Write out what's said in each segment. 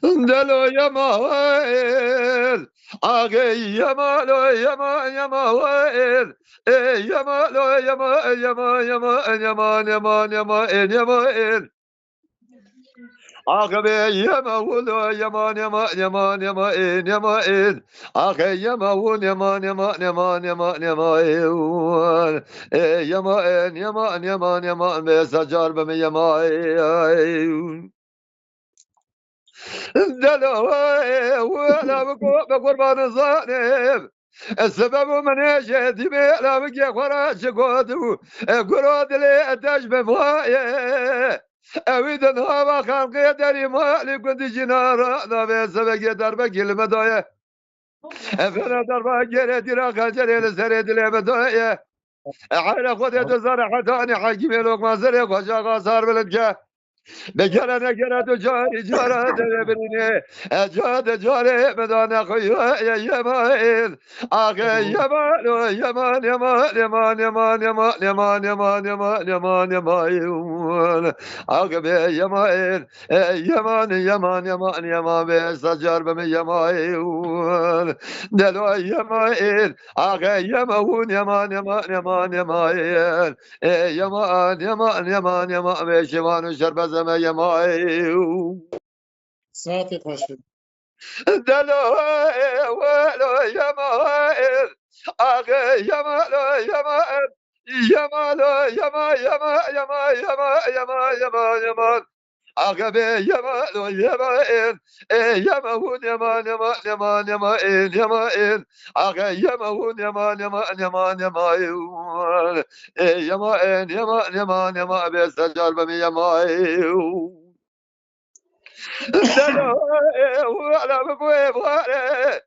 دلو يمال آگه يمالو يما يمال يمالو يما يما يما يما يما يما يما آخه يما ولو يمان يما يمان يما إن يما إن آخه يما ول يمان يمان يمان يمان يما إن يما إن يمان يمان يمان بسجار بم يما إن دلو ولا بقربان الظالم السبب من يشهد بلا بقي خراج قودو قرود لي تجب فوايه اویدن هوا خلقی داری مالی کندی جنارا نوی سبگی دربه گلمه دایه افنا دربه گره دیرا خجر لسر دلمه دایه عین خودت زر حتانی حکیمی لقمان زر خوشا قاسار بلد که بگره نگره تو جاری جاره ببینی جاد جاره بدانه خویه یمان آقا یمان یمان یمان یمان یمان یمان یمان یمان یمان یمان یمان آقا به یمان یمان یمان یمان یمان به سجار بم یمان دلو یمان آقا یمان یمان یمان یمان یمان يمان يمان يمان يمان بشوان وشرب زما يمان ساعتت باشه. دلو ولو يمان آخه يمان يمان يمان يمان يمان يمان يمان يمان يمان آخه به يمان يمان يمان يمان يمان يمان يمان يمان آخه يمان يمان يمان يمان يمان يمان يمان يمان يمان بسجال بم يمان دلو ولا بقوي بوالي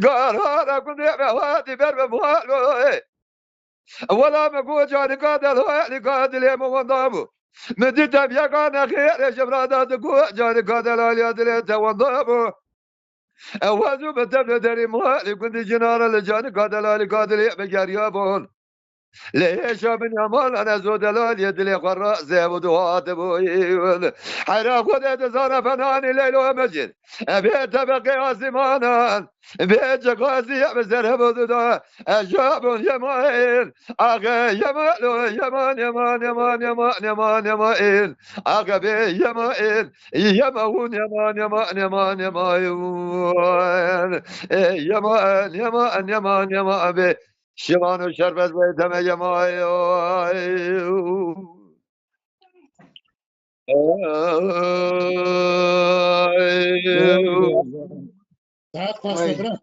قال هذا كل هادي برب بوالي ولا مقول جاني قادر هادي قادر يا موضابو مديت بيقانا خير جبرادات قوة جاني قادر على يدري توضابو أوازو بتبدأ دري موالي كنت جنار لجاني قادر على قادر يبقى يابون ليش من يمال أنا زود لال يدلي قراء زيب ودوات بويل حرا خدت زار فناني ليل ومجد بيت بقي زمانا بيت قاسي بزر بدودا أجاب يمين أغا يمال يمان يمان يمان يمان يمان يمان أغا بي يمان يمون يمان يمان يمان يمان يمان يمان يمان يمان بي شیوان و شربت بیتم یمای ساعت خواست برم.